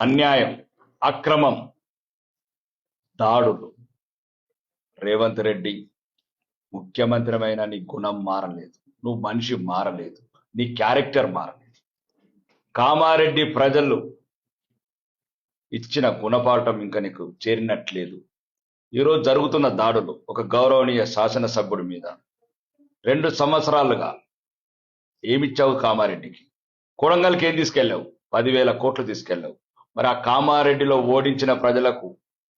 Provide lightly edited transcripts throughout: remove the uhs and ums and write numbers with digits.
అన్యాయం, అక్రమం, దాడులు. రేవంత్ రెడ్డి ముఖ్యమంత్రిమైన నీ గుణం మారలేదు, నువ్వు మనిషి మారలేదు, నీ క్యారెక్టర్ మారలేదు. కామారెడ్డి ప్రజలు ఇచ్చిన గుణపాఠం ఇంకా నీకు చేరినట్లేదు. ఈరోజు జరుగుతున్న దాడులు ఒక గౌరవనీయ శాసనసభ్యుడి మీద 2 సంవత్సరాలుగా ఏమిచ్చావు కామారెడ్డికి? కొడంగల్కి ఏం తీసుకెళ్ళావు? 10,000 కోట్లు తీసుకెళ్ళావు. మరి ఆ కామారెడ్డిలో ఓడించిన ప్రజలకు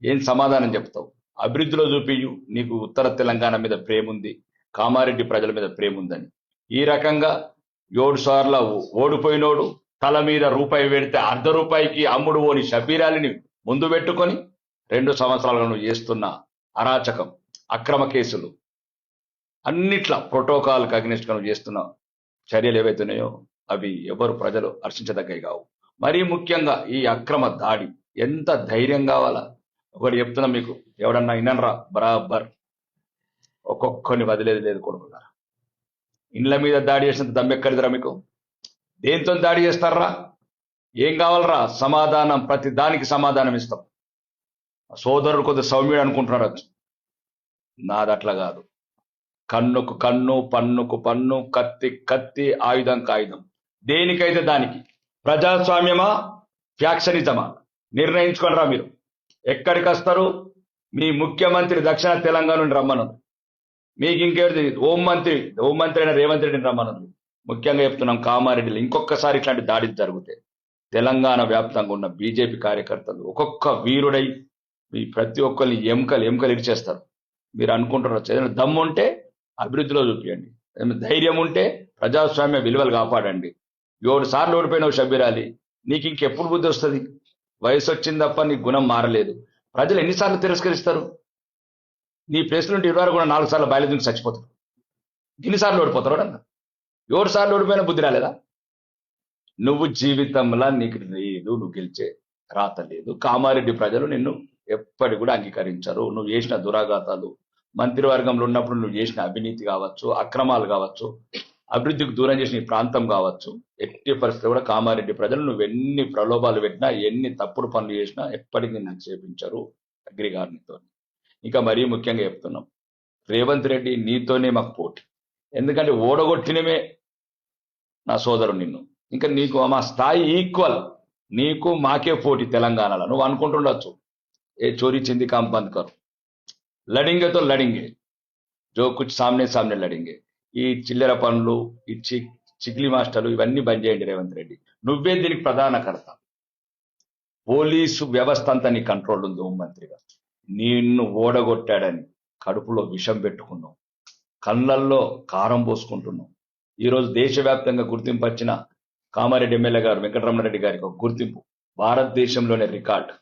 ఏం సమాధానం చెప్తావు? అభివృద్ధిలో చూపియు నీకు ఉత్తర తెలంగాణ మీద ప్రేమ ఉంది, కామారెడ్డి ప్రజల మీద ప్రేమ ఉందని. ఈ రకంగా 7 సార్లు ఓడిపోయినోడు తల మీద రూపాయి పెడితే ₹1 అమ్ముడు ఓని షబీరాలిని ముందు పెట్టుకొని 2 సంవత్సరాలుగా నువ్వు చేస్తున్న అరాచకం, అక్రమ కేసులు, అన్నిట్లా ప్రోటోకాల్కి అగ్నిస్ట్ నువ్వు చేస్తున్న చర్యలు ఏవైతున్నాయో అవి ఎవరు ప్రజలు హర్షించదగ్గవి కావు. మరీ ముఖ్యంగా ఈ అక్రమ దాడి ఎంత ధైర్యం కావాలా? ఒకటి చెప్తున్నా మీకు, ఎవడన్నా వినరా? బరాబర్ ఒక్కొక్కరిని వదిలేది లేదు కొడుకున్నారా. ఇండ్ల మీద దాడి చేసినంత దమ్మెక్కడిదిరా మీకు? దేంతో దాడి చేస్తారా? ఏం కావాలరా? సమాధానం, ప్రతి దానికి సమాధానం ఇస్తాం. సోదరుడు కొద్ది సౌమ్యుడు అనుకుంటున్నాడు, నాది అట్లా కాదు. కన్నుకు కన్ను, పన్నుకు పన్ను, కత్తి కత్తి, ఆయుధంకి ఆయుధం. దేనికైతే దానికి. ప్రజాస్వామ్యమా, ఫ్యాక్షనిజమా? నిర్ణయించుకోనరా మీరు. ఎక్కడికి వస్తారు? మీ ముఖ్యమంత్రి దక్షిణ తెలంగాణ నుండి రమ్మన్నారు. మీకు ఇంకేది హోంమంత్రి అయిన రేవంత్ రెడ్డిని రమ్మన్నారు. ముఖ్యంగా చెప్తున్నాం, కామారెడ్డిలో ఇంకొకసారి ఇట్లాంటి దాడి జరిగితే తెలంగాణ వ్యాప్తంగా ఉన్న బీజేపీ కార్యకర్తలు ఒక్కొక్క వీరుడై మీ ప్రతి ఒక్కరిని ఎముకలు ఇడిచేస్తారు. మీరు అనుకుంటున్నారు, ఏదైనా దమ్ము ఉంటే అభివృద్ధిలో చూపించండి, ఏదైనా ధైర్యం ఉంటే ప్రజాస్వామ్య విలువలు కాపాడండి. 7 సార్లు ఓడిపోయినావు షబీరాలి, నీకు ఇంకెప్పుడు బుద్ధి వస్తుంది? వయసు వచ్చింది తప్ప నీ గుణం మారలేదు. ప్రజలు ఎన్నిసార్లు తిరస్కరిస్తారు? నీ ప్లేస్ నుండి 20 కూడా 4 సార్లు బయలుదేరి చచ్చిపోతారు. ఎన్నిసార్లు ఓడిపోతారు? 7 సార్లు ఓడిపోయిన బుద్ధి రాలేదా? నువ్వు జీవితంలో నీకు లేదు, నువ్వు గెలిచే రాత లేదు. కామారెడ్డి ప్రజలు నిన్ను ఎప్పటి కూడా అంగీకరించరు. నువ్వు చేసిన దురాఘాతాలు, మంత్రివర్గంలో ఉన్నప్పుడు నువ్వు చేసిన అవినీతి కావచ్చు, అక్రమాలు కావచ్చు, అభివృద్ధికి దూరం చేసిన ఈ ప్రాంతం కావచ్చు, ఎట్టి పరిస్థితి కూడా కామారెడ్డి ప్రజలు నువ్వు ఎన్ని ప్రలోభాలు పెట్టినా, ఎన్ని తప్పుడు పనులు చేసినా ఎప్పటికీ నాకు చేపించరు అగ్రి గారితో. ఇంకా మరీ ముఖ్యంగా చెప్తున్నాం, రేవంత్ రెడ్డి నీతోనే మాకు పోటీ. ఎందుకంటే ఓడగొట్టినమే నా సోదరుడు నిన్ను. ఇంకా నీకు మా స్థాయి ఈక్వల్, నీకు మాకే పోటీ తెలంగాణలో. నువ్వు అనుకుంటుండొచ్చు, ఏ చోరీ చింది కామ్ బంద్ కరు, లడింగే తో లడింగే, జో కుచ్ సామ్నే సామ్నే లడింగే. ఈ చిల్లర పనులు, ఈ చిక్లీ మాస్టర్లు ఇవన్నీ బంద్ చేయండి రేవంత్ రెడ్డి. నువ్వే దీనికి ప్రధాన కర్త. పోలీసు వ్యవస్థ అంతా నీ కంట్రోల్ ఉంది. హోంమంత్రిగా నిన్ను ఓడగొట్టాడని కడుపులో విషం పెట్టుకున్నావు, కళ్ళల్లో కారం పోసుకుంటున్నావు. ఈరోజు దేశవ్యాప్తంగా గుర్తింపు వచ్చిన కామారెడ్డి ఎమ్మెల్యే గారు వెంకటరమణారెడ్డి గారికి ఒక గుర్తింపు, భారతదేశంలోనే రికార్డ్.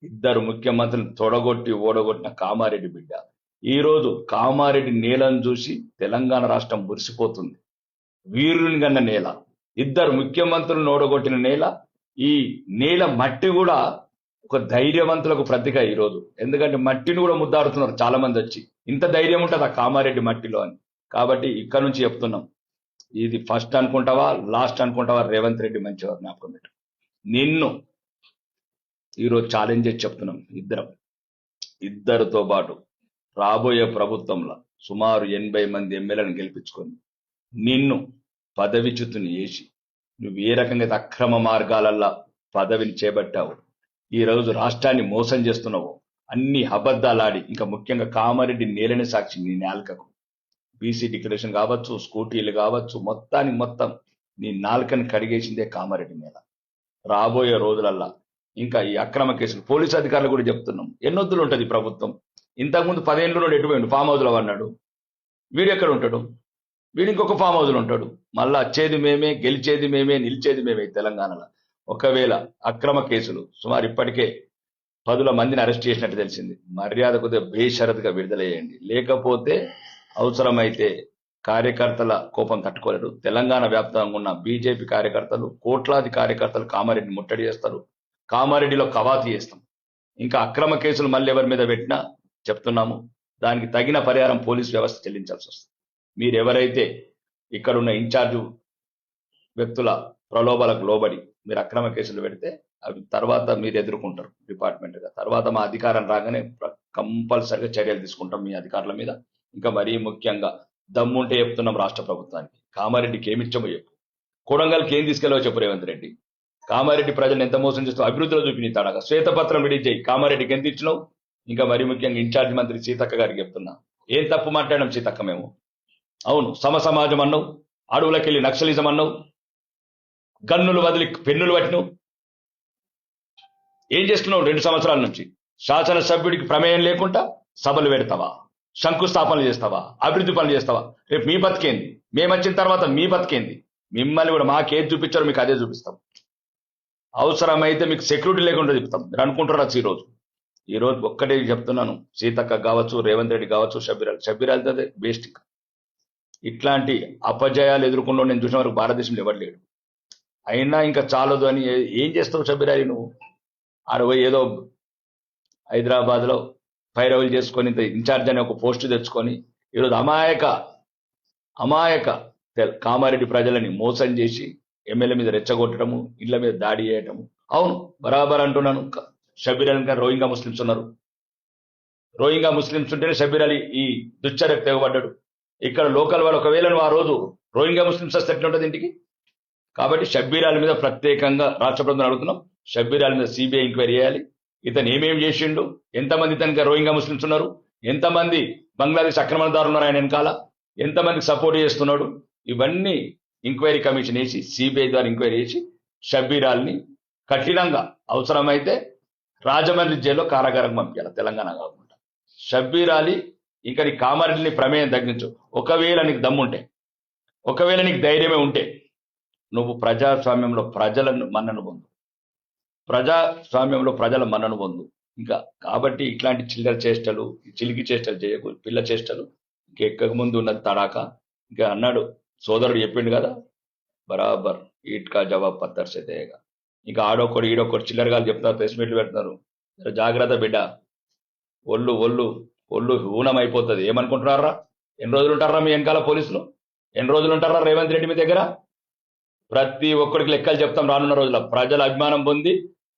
2 ముఖ్యమంత్రులను తొడగొట్టి ఓడగొట్టిన కామారెడ్డి బిడ్డ. ఈరోజు కామారెడ్డి నేలను చూసి తెలంగాణ రాష్ట్రం మురిసిపోతుంది. వీరుని కన్న నేల, 2 ముఖ్యమంత్రులను ఓడగొట్టిన నేల. ఈ నేల మట్టి కూడా ఒక ధైర్యవంతులకు ప్రతీక ఈరోజు. ఎందుకంటే మట్టిని కూడా ముద్దాడుతున్నారు చాలా మంది వచ్చి, ఇంత ధైర్యం ఉంటుంది ఆ కామారెడ్డి మట్టిలో అని. కాబట్టి ఇక్కడ నుంచి చెప్తున్నాం, ఇది ఫస్ట్ అనుకుంటావా లాస్ట్ అనుకుంటావా? రేవంత్ రెడ్డి మంచివారు, జ్ఞాపకం పెట్టు. నిన్ను ఈరోజు ఛాలెంజ్ చేసి చెప్తున్నాం, ఇద్దరితో పాటు రాబోయే ప్రభుత్వంలో సుమారు 80 మంది ఎమ్మెల్యేలను గెలిపించుకొని నిన్ను పదవిచ్యుతుని చేసి, నువ్వు ఏ రకంగా అక్రమ మార్గాలల్లా పదవిని చేపట్టావు, ఈ రోజు రాష్ట్రాన్ని మోసం చేస్తున్నావు, అన్ని అబద్ధాలాడి, ఇంకా ముఖ్యంగా కామారెడ్డి నేలని సాక్షి నీ నాలుకకు బీసీ డిక్లరేషన్ కావచ్చు, స్కూటీలు కావచ్చు, మొత్తానికి మొత్తం నీ నాలుకని కడిగేసిందే కామారెడ్డి నేల. రాబోయే రోజులల్లా ఇంకా ఈ అక్రమ కేసులు, పోలీసు అధికారులు కూడా చెప్తున్నాం, ఎన్నొద్దులు ఉంటుంది ప్రభుత్వం. ఇంతకుముందు 10 ఏళ్ళు ఎటుపోయిండు, ఫామ్ హౌస్లో అన్నాడు. వీడు ఎక్కడ ఉంటాడు? వీడు ఇంకొక ఫామ్ హౌస్లో ఉంటాడు. మళ్ళా వచ్చేది మేమే, గెలిచేది మేమే, నిలిచేది మేమే తెలంగాణలో. ఒకవేళ అక్రమ కేసులు సుమారు ఇప్పటికే 10 మందిని అరెస్ట్ చేసినట్టు తెలిసింది. మర్యాద కొద్దిగా బేషరతుగా విడుదల చేయండి, లేకపోతే అవసరమైతే కార్యకర్తల కోపం తట్టుకోలేరు. తెలంగాణ వ్యాప్తంగా ఉన్న బీజేపీ కార్యకర్తలు, కోట్లాది కార్యకర్తలు కామారెడ్డిని ముట్టడి చేస్తారు, కామారెడ్డిలో కవాతీ చేస్తాం. ఇంకా అక్రమ కేసులు మళ్ళీ ఎవరి మీద పెట్టినా చెప్తున్నాము, దానికి తగిన పరిహారం పోలీసు వ్యవస్థ చెల్లించాల్సి వస్తుంది. మీరు ఎవరైతే ఇక్కడున్న ఇన్ఛార్జు వ్యక్తుల ప్రలోభాలకు లోబడి మీరు అక్రమ కేసులు పెడితే అవి తర్వాత మీరు ఎదుర్కొంటారు డిపార్ట్మెంట్గా. తర్వాత మా అధికారం రాగానే కంపల్సరిగా చర్యలు తీసుకుంటాం మీ అధికారుల మీద. ఇంకా మరీ ముఖ్యంగా దమ్ముంటే చెప్తున్నాం రాష్ట్ర ప్రభుత్వానికి, కామారెడ్డికి ఏమి ఇచ్చామో చెప్పు, కొడంగల్కి ఏం తీసుకెళ్ళవో చెప్పు రేవంత్ రెడ్డి. కామారెడ్డి ప్రజలను ఎంత మోసం చేస్తూ అభివృద్ధిలో చూపించాడు. శ్వేతపత్రం రిలీజ్ చేయి, కామారెడ్డికి ఎంత ఇచ్చినావు. ఇంకా మరీ ముఖ్యంగా ఇన్ఛార్జ్ మంత్రి సీతక్క గారికి చెప్తున్నా, ఏం తప్పు మాట్లాడడం సీతక్క మేము? అవును, సమాజం అన్నావు, అడవులకెళ్ళి నక్సలిజం అన్నావు, గన్నులు వదిలి పెన్నులు పట్టినావు. ఏం చేస్తున్నావు 2 సంవత్సరాల నుంచి? శాసనసభ్యుడికి ప్రమేయం లేకుండా సభలు పెడతావా, శంకుస్థాపనలు చేస్తావా, అభివృద్ధి పనులు చేస్తావా? రేపు మీ బతికేంది? మేము వచ్చిన తర్వాత మీ బతికేంది? మిమ్మల్ని కూడా మాకేది చూపించారో మీకు అదే చూపిస్తాం. అవసరమైతే మీకు సెక్యూరిటీ లేకుండా చెప్తాం. మీరు అనుకుంటారా? ఈరోజు ఒక్కటే చెప్తున్నాను, సీతక్క కావచ్చు, రేవంత్ రెడ్డి కావచ్చు, షబ్బీరాల్ బేస్ట్. ఇట్లాంటి అపజయాలు ఎదుర్కొంటూ నేను చూసిన వరకు భారతదేశంలో ఎవరు లేడు. అయినా ఇంకా చాలదు అని ఏం చేస్తావు షబ్బీరాలి? నువ్వు ఆడపోయి ఏదో హైదరాబాద్లో పైరవులు చేసుకొని ఇన్ఛార్జ్ అని ఒక పోస్టు తెచ్చుకొని ఈరోజు అమాయక కామారెడ్డి ప్రజలని మోసం చేసి ఎమ్మెల్యే మీద రెచ్చగొట్టడము, ఇళ్ల మీద దాడి చేయటము. అవును, బరాబర్ అంటున్నాను. షబ్బీర్ అలీ గారు రోహింగా ముస్లిమ్స్ ఉన్నారు. రోహింగా ముస్లిమ్స్ ఉంటేనే షబ్బీర్ అలీ ఈ దుశ్చర్యకు తెగబడ్డాడు. ఇక్కడ లోకల్ వాళ్ళు ఒకవేళ నువ్వు ఆ రోజు రోహింగా ముస్లిమ్స్ వస్తే ఎట్లా ఉంటుంది ఇంటికి? కాబట్టి షబ్బీర్ అలీ మీద ప్రత్యేకంగా రాష్ట్ర ప్రభుత్వం అడుగుతున్నాం, షబ్బీర్ అలీ మీద సిబిఐ ఎంక్వైరీ చేయాలి. ఇతను ఏమేమి చేసిండు, ఎంతమంది ఇతనికి రోహింగా ముస్లిమ్స్ ఉన్నారు, ఎంతమంది బంగ్లాదేశ్ ఆక్రమణదారులు ఉన్నారు ఆయన వెనకాల, ఎంతమందికి సపోర్ట్ చేస్తున్నాడు, ఇవన్నీ ఎంక్వైరీ కమిషన్ వేసి సిబిఐ ద్వారా ఎంక్వైరీ చేసి షబ్బీర్ అలీని కఠినంగా అవసరమైతే రాజమండ్రి జైల్లో కారాగారం పంపించాలి, తెలంగాణ కాకుండా. షబ్బీర్ అలీ ఇంకా నీ కామారెడ్డిని ప్రమేయం తగ్గించు. ఒకవేళ నీకు దమ్ముంటే, ఒకవేళ నీకు ధైర్యమే ఉంటే నువ్వు ప్రజాస్వామ్యంలో ప్రజల మన్నను పొందు. ఇంకా కాబట్టి ఇట్లాంటి చిల్లర చేష్టలు, చిలికి చేష్టలు చేయకు, పిల్ల చేష్టలు ఇంకెక్కక ముందు ఉన్నది తడాక. ఇంకా అన్నాడు సోదరుడు చెప్పిండు కదా, బరాబర్ ఈట్కా జవాబ్ పత్తర్ సే దేగా. ఇంకా ఆడొక్కడు ఈడొక్కడు చిల్లరగాలు చెప్తారు, ప్రెస్ మీట్లు పెడుతున్నారు. జాగ్రత్త బిడ్డ, ఒళ్ళు హూనం అయిపోతుంది. ఏమనుకుంటున్నారా? ఎన్ని రోజులు ఉంటారా మీ వెనకాల పోలీసులు? ఎన్ని రోజులు ఉంటారా రేవంత్ రెడ్డి మీ దగ్గర? ప్రతి ఒక్కడికి లెక్కలు చెప్తాం రానున్న రోజుల్లో. ప్రజల అభిమానం పొంది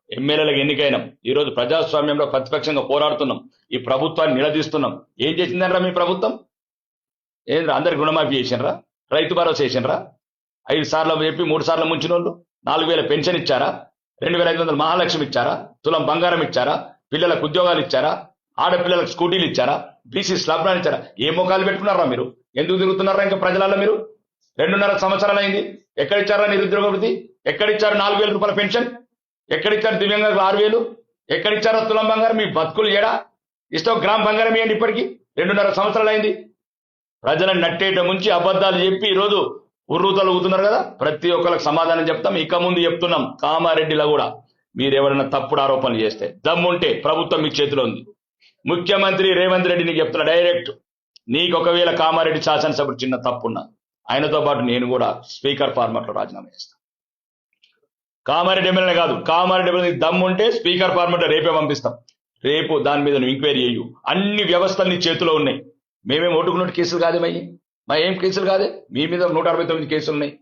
ఎమ్మెల్యేలకు ఎన్నికైనాం. ఈరోజు ప్రజాస్వామ్యంలో ప్రతిపక్షంగా పోరాడుతున్నాం, ఈ ప్రభుత్వాన్ని నిలదీస్తున్నాం. ఏం చేసిందనరా మీ ప్రభుత్వం? ఏంద్రా అందరికి రుణమాఫీ చేసినరా? రైతు భరోసా చేసినరా? 5 సార్లు చెప్పి 3 సార్లు ముంచిన వాళ్ళు 4,000 పెన్షన్ ఇచ్చారా? 2,500 మహాలక్ష్మి ఇచ్చారా? తులం బంగారం ఇచ్చారా? పిల్లలకు ఉద్యోగాలు ఇచ్చారా? ఆడపిల్లలకు స్కూటీలు ఇచ్చారా? బీసీ స్లాబ్లను ఇచ్చారా? ఏ ముఖాలు పెట్టుకున్నారా మీరు? ఎందుకు తిరుగుతున్నారా ఇంకా ప్రజలలో మీరు? 2.5 సంవత్సరాలు అయింది. ఎక్కడిచ్చారా నిరుద్యోగ వృత్తి? ఎక్కడిచ్చారు 4,000 రూపాయల పెన్షన్? ఎక్కడిచ్చారు దివ్యాంగులకు 6,000? ఎక్కడిచ్చారో తులం బంగారం? మీ బతుకులు ఏడా? ఇష్టం గ్రామ్ బంగారం ఇవ్వండి. ఇప్పటికీ 2.5 సంవత్సరాలు అయింది. ప్రజలను నట్టేట ముంచి అబద్ధాలు చెప్పి ఈరోజు ఉర్రూతలుగుతున్నారు కదా. ప్రతి ఒక్కరికి సమాధానం చెప్తాం. ఇక ముందు చెప్తున్నాం, కామారెడ్డిలో కూడా మీరు ఎవరైనా తప్పుడు ఆరోపణలు చేస్తే దమ్ముంటే ప్రభుత్వం మీ చేతిలో ఉంది. ముఖ్యమంత్రి రేవంత్ రెడ్డి నీకు చెప్తున్నా డైరెక్ట్, నీకు ఒకవేళ కామారెడ్డి శాసనసభ్యుడు చిన్న తప్పున్నా ఆయనతో పాటు నేను కూడా స్పీకర్ ఫార్మాట్లో రాజీనామా చేస్తాను. కామారెడ్డి ఎమ్మెల్యే కాదు, కామారెడ్డి ఎమ్మెల్యే దమ్ముంటే స్పీకర్ ఫార్మాట్ రేపే పంపిస్తాం. రేపు దాని మీద నువ్వు ఎంక్వైరీ చేయు. అన్ని వ్యవస్థలు నీ చేతిలో ఉన్నాయి. మేమేం ఓటుకున్నట్టు కేసులు కాదే, మా ఏం కేసులు కాదే. మీ మీద 169 కేసులు ఉన్నాయి.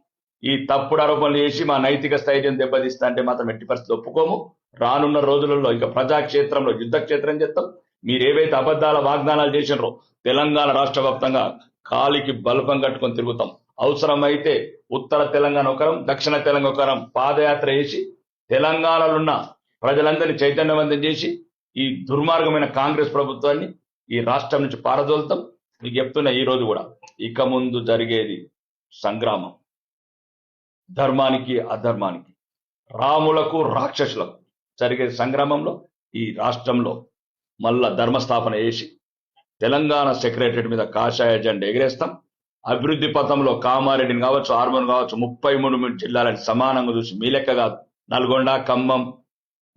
ఈ తప్పుడు ఆరోపణలు చేసి మా నైతిక స్థైర్యం దెబ్బతీస్తా అంటే మాత్రం ఎట్టి పరిస్థితి ఒప్పుకోము. రానున్న రోజులలో ఇంకా ప్రజాక్షేత్రంలో యుద్ధ క్షేత్రం చేస్తాం. మీరు ఏవైతే అబద్ధాల వాగ్దానాలు చేసినారో తెలంగాణ రాష్ట్ర వ్యాప్తంగా కాలికి బల్పం కట్టుకొని తిరుగుతాం. అవసరమైతే ఉత్తర తెలంగాణ ఒకరం, దక్షిణ తెలంగాణ ఒకరం పాదయాత్ర చేసి తెలంగాణలో ఉన్న ప్రజలందరినీ చైతన్యవంతం చేసి ఈ దుర్మార్గమైన కాంగ్రెస్ ప్రభుత్వాన్ని ఈ రాష్ట్రం నుంచి పారదోలుతాం. మీకు చెప్తున్నా, ఈ రోజు కూడా ఇక ముందు జరిగేది సంగ్రామం, ధర్మానికి అధర్మానికి, రాములకు రాక్షసులకు జరిగే సంగ్రామంలో ఈ రాష్ట్రంలో మళ్ళా ధర్మస్థాపన చేసి తెలంగాణ సెక్రటరేట్ మీద కాషాయ జెండా ఎగిరేస్తాం. అభివృద్ధి పథంలో కామారెడ్డిని కావచ్చు, ఆర్మూర్ కావచ్చు, 33 జిల్లాలని సమానంగా చూసి, మీ లెక్క కాదు, నల్గొండ, ఖమ్మం,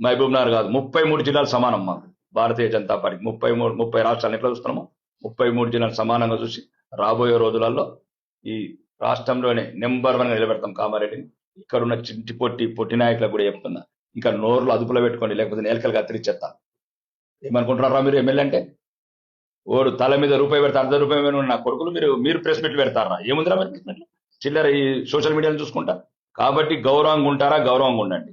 మహబూబ్నగర్ కాదు, 33 జిల్లాలు సమానం. మాకు భారతీయ జనతా పార్టీ 30 రాష్ట్రాలను ఎట్లా చూస్తున్నామో 33 జిల్లాలు సమానంగా చూసి రాబోయే రోజులలో ఈ రాష్ట్రంలోనే నెంబర్ 1గా నిలబెడతాం కామారెడ్డిని. ఇక్కడున్న చింటి పొట్టి నాయకులకు కూడా చెప్తున్నా, ఇంకా నోర్లు అదుపులో పెట్టుకోండి, లేకపోతే నేలకలు కత్తిరించేస్తాను. ఏమనుకుంటున్నారా మీరు? ఎమ్మెల్యే అంటే ఓడు తల మీద రూపాయి పెడతా, ₹1 నా కొడుకులు మీరు ప్రెస్ మీట్లు పెడతారా? ఏముందిరా మరి ప్రెస్ మీట్లు? చిల్లర ఈ సోషల్ మీడియాను చూసుకుంటా. కాబట్టి గౌరవంగా ఉంటారా? గౌరవంగా ఉండండి.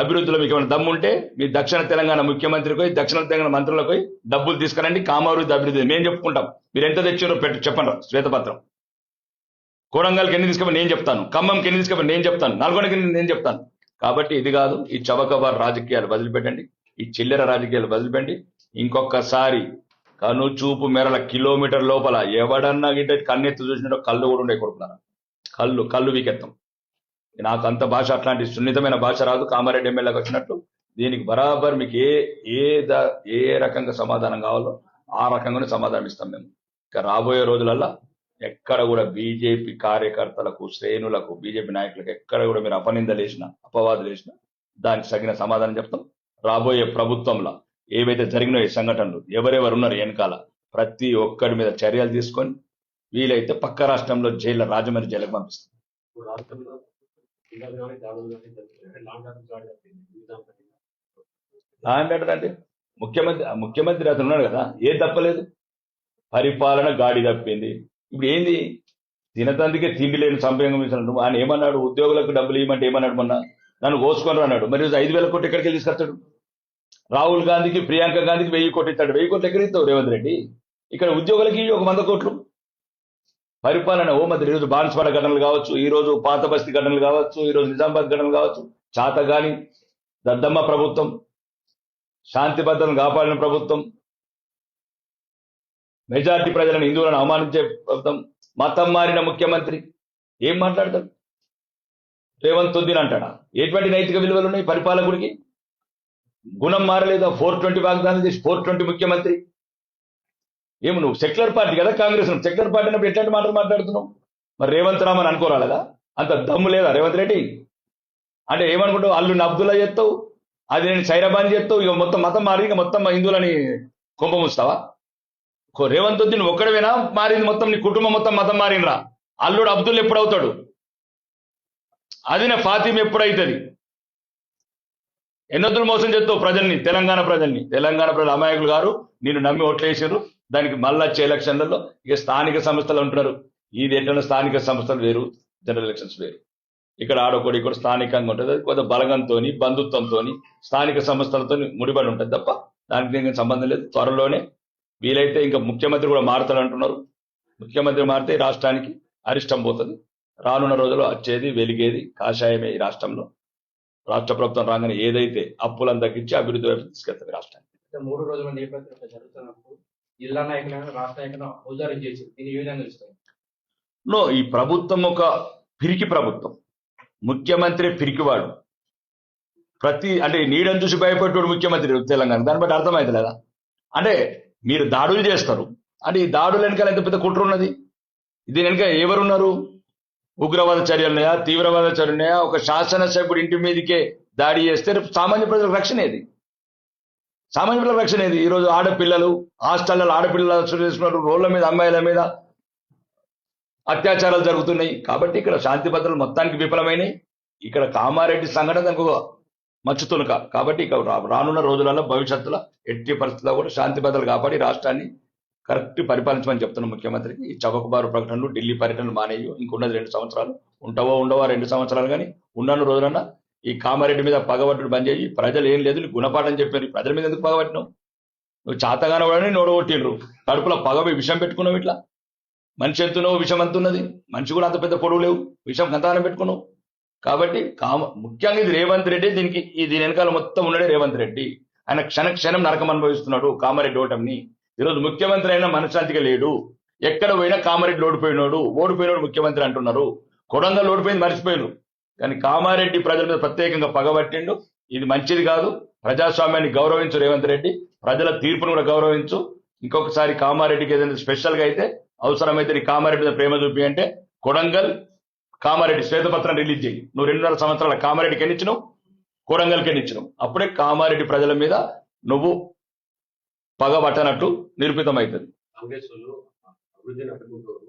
అభివృద్ధిలో మీకు ఏమైనా దమ్ము ఉంటే మీ దక్షిణ తెలంగాణ ముఖ్యమంత్రికి పోయి దక్షిణ తెలంగాణ మంత్రులకు పోయి డబ్బులు తీసుకురండి, కామాభివృద్ధి అభివృద్ధి మేము చెప్పుకుంటాం. మీరు ఎంత తెచ్చారో చెప్పండి శ్వేతపత్రం. కోడంగల్కి ఎన్ని తీసుకపోయి నేను చెప్తాను, ఖమ్మంకి ఎన్ని తీసుకపోయి నేను చెప్తాను, నల్గొండకి నేను చెప్తాను. కాబట్టి ఇది కాదు, ఈ చవకబార్ రాజకీయాలు వదిలిపెట్టండి, ఈ చిల్లర రాజకీయాలు వదిలిపెట్టి ఇంకొకసారి కను చూపు మేరల కిలోమీటర్ లోపల ఎవడన్నా గిట్ట కన్నెత్తు చూసినట్టు కళ్ళు కూడా ఉండే కొడుకున్నారా, కళ్ళు వీకెత్తాం. నాకు అంత భాష అట్లాంటి సున్నితమైన భాష రాదు. కామారెడ్డి ఎమ్మెల్యేకి వచ్చినట్టు దీనికి బరాబర్ మీకు ఏ రకంగా సమాధానం కావాలో ఆ రకంగానే సమాధానం ఇస్తాం మేము. ఇక రాబోయే రోజులల్లో ఎక్కడ కూడా బీజేపీ కార్యకర్తలకు, శ్రేణులకు, బీజేపీ నాయకులకు ఎక్కడ కూడా మీరు అపనిందలు వేసినా, అపవాదులు వేసినా దానికి తగిన సమాధానం చెప్తాం. రాబోయే ప్రభుత్వంలో ఏవైతే జరిగినాయో సంఘటనలు, ఎవరెవరు ఉన్నారు వెనకాల, ప్రతి ఒక్కరి మీద చర్యలు తీసుకొని వీలైతే పక్క రాష్ట్రంలో జైల్లో, రాజమండ్రి జైలుకు పంపిస్తాం. అంటే ముఖ్యమంత్రి అతను ఉన్నాడు కదా, ఏం తప్పలేదు, పరిపాలన గాడి తప్పింది. ఇప్పుడు ఏంది, తినతందుకే తిండి లేని సంపంగం ఇచ్చినట్టు ఆయన ఏమన్నాడు, ఉద్యోగులకు డబ్బులు ఇవ్వమంటే ఏమన్నాడు, మొన్న నన్ను కోసుకొని అన్నాడు. మరి 5,000 కోట్లు ఎక్కడికి తీసుకొస్తాడు? రాహుల్ గాంధీకి, ప్రియాంక గాంధీకి 1000 కోట్లు ఇస్తాడు. 1000 కోట్లు ఎక్కడ ఇస్తావు రేవంత్ రెడ్డి? ఇక్కడ ఉద్యోగులకి 100 కోట్లు. పరిపాలన మంత్రి ఈరోజు బాన్స్వాడ ఘటనలు కావచ్చు, ఈ రోజు పాత బస్తీ ఘటనలు కావచ్చు, ఈ రోజు నిజామాబాద్ ఘటనలు కావచ్చు, చాతగాని దద్దమ్మ ప్రభుత్వం, శాంతి భద్రతను కాపాడిన ప్రభుత్వం, మెజార్టీ ప్రజలను, హిందువులను అవమానించే ప్రభుత్వం, మతం మారిన ముఖ్యమంత్రి ఏం మాట్లాడతాడు? రేవంత్ ఉద్దీన్ అంటాడా? ఎటువంటి నైతిక విలువలు ఉన్నాయి పరిపాలకుడికి? గుణం మారలేదా? 420 వాగ్దానం చేసి 420 ముఖ్యమంత్రి. ఏమి నువ్వు సెక్యులర్ పార్టీ కదా కాంగ్రెస్, సెక్యులర్ పార్టీ అన్నప్పుడు ఎట్లాంటి మాటలు మాట్లాడుతున్నావు? మరి రేవంత్ రామన్ అనుకోరాలదా? అంత దమ్ము లేదా రేవంత్ రెడ్డి? అంటే ఏమనుకుంటావు, అల్లుని అబ్దుల్లా చేస్తావు, అది నేను సైరాబాన్ చేస్తావు, ఇక మొత్తం మతం మారి ఇక మొత్తం హిందువులని కుంభముస్తావా? రేవంత్ ఉద్దీన్ ఒక్కడవేనా మారింది? మొత్తం నీ కుటుంబం మొత్తం మతం మారినరా? అల్లుడు అబ్దుల్ ఎప్పుడవుతాడు? అది నా ఫాతిమ ఎప్పుడైతుంది? ఎన్నొద్దులు మోసం చేస్తావు ప్రజల్ని, తెలంగాణ ప్రజలు అమాయకులు గారు నేను నమ్మి ఓట్లేసారు. దానికి మళ్ళా వచ్చే ఎలక్షన్లలో ఇక స్థానిక సంస్థలు అంటున్నారు. ఇది ఎట్లా స్థానిక సంస్థలు వేరు, జనరల్ ఎలక్షన్స్ వేరు. ఇక్కడ ఆడొకటి ఇక్కడ స్థానికంగా ఉంటుంది, అది కొంత బలగంతో, బంధుత్వంతో, స్థానిక సంస్థలతో ముడిపడి ఉంటుంది తప్ప దానికి దీనికి సంబంధం లేదు. త్వరలోనే వీలైతే ఇంకా ముఖ్యమంత్రి కూడా మారుతాడు అంటున్నారు. ముఖ్యమంత్రి మారితే రాష్ట్రానికి అరిష్టం పోతుంది. రానున్న రోజుల్లో వచ్చేది వెలిగేది కాషాయమే. ఈ రాష్ట్రంలో రాష్ట్ర ప్రభుత్వం రాగానే ఏదైతే అప్పులను తగ్గించి అభివృద్ధి వైపు తీసుకెళ్తుంది రాష్ట్రానికి. 3 రోజుల నేపథ్యంలో జరుగుతున్నప్పుడు జిల్లా నాయకులను, రాష్ట్ర నాయకులను ఔదార్యం చేసి దీని ఏ విధంగా ఇస్తారు? ఈ ప్రభుత్వం ఒక పిరికి ప్రభుత్వం. ముఖ్యమంత్రి పిరికివాడు. అంటే నీడని చూసి భయపడ్డాడు ముఖ్యమంత్రి తెలంగాణ. దాన్ని బట్టి అర్థమైంది లేదా? అంటే మీరు దాడులు చేస్తారు అంటే ఈ దాడుల వెనకాల ఎంత పెద్ద కుట్ర ఉన్నది? దీని వెనక ఎవరున్నారు? ఉగ్రవాద చర్యలున్నాయా, తీవ్రవాద చర్యలున్నాయా? ఒక శాసనసభ్యుడు ఇంటి మీదకే దాడి చేస్తే సామాన్య ప్రజలకు రక్షణ ఏది? సామాన్య ప్రజలకు రక్షణ ఏది? ఈరోజు ఆడపిల్లలు హాస్టల్లో ఆడపిల్లలు రోడ్ల మీద, అమ్మాయిల మీద అత్యాచారాలు జరుగుతున్నాయి. కాబట్టి ఇక్కడ శాంతి భద్రతలు మొత్తానికి విఫలమైనవి. ఇక్కడ కామారెడ్డి సంఘటన దానికి మచ్చుతునక. కాబట్టి ఇక రానున్న రోజులలో భవిష్యత్తులో ఎట్టి పరిస్థితుల్లో కూడా శాంతి భద్రతలు కాపాడి రాష్ట్రాన్ని కరెక్ట్ పరిపాలించమని చెప్తున్న ముఖ్యమంత్రికి. ఈ చౌకబారు ప్రకటనలు, ఢిల్లీ పర్యటనలు మానేయు. ఇంకున్నది 2 సంవత్సరాలు. ఉండవా 2 సంవత్సరాలు. కానీ ఉన్న రోజులన్నా ఈ కామారెడ్డి మీద పగబట్టుడు బంద్ చేయి. ప్రజలు ఏం లేదు, గుణపాఠం చెప్పారు. ప్రజల మీద ఎందుకు పగబట్టినావు? నువ్వు చాతగాన వాడని నోడగొట్టిండ్రు. కడుపులో విషం పెట్టుకున్నావు. ఇట్లా మనిషి ఎంతున్నవు, విషం అంతున్నది. మనిషి కూడా అంత పెద్ద పొడవు లేవు, విషం కంతానం పెట్టుకున్నావు. కాబట్టి ముఖ్యంగా ఇది రేవంత్ రెడ్డి. దీని వెనకాల మొత్తం ఉన్నాడే రేవంత్ రెడ్డి. ఆయన క్షణం నరకం అనుభవిస్తున్నాడు కామారెడ్డి ఓటమిని. ఈరోజు ముఖ్యమంత్రి అయినా మనశ్శాంతిగా లేడు. ఎక్కడ పోయినా కామారెడ్డి ఓడిపోయినాడు ముఖ్యమంత్రి అంటున్నారు. కొడంగల్ ఓడిపోయింది మర్చిపోయినారు. కానీ కామారెడ్డి ప్రజల మీద ప్రత్యేకంగా పగబట్టిండు. ఇది మంచిది కాదు. ప్రజాస్వామ్యాన్ని గౌరవించు రేవంత్ రెడ్డి, ప్రజల తీర్పును కూడా గౌరవించు. ఇంకొకసారి కామారెడ్డికి ఏదైనా స్పెషల్గా అయితే అవసరమైతే నీ కామారెడ్డి మీద ప్రేమ చూపి అంటే కొడంగల్ కామారెడ్డి శ్వేతపత్రం రిలీజ్ చేయి. నువ్వు 2.5 సంవత్సరాల కామారెడ్డికి ఎన్నిచ్చినావు, కొడంగల్కి ఎన్నిచ్చినావు. అప్పుడే కామారెడ్డి ప్రజల మీద నువ్వు పగబట్టనట్టు నిరూపితమవుతుంది. కాంగ్రెస్ అభివృద్ధిని అడ్డుకుంటారు.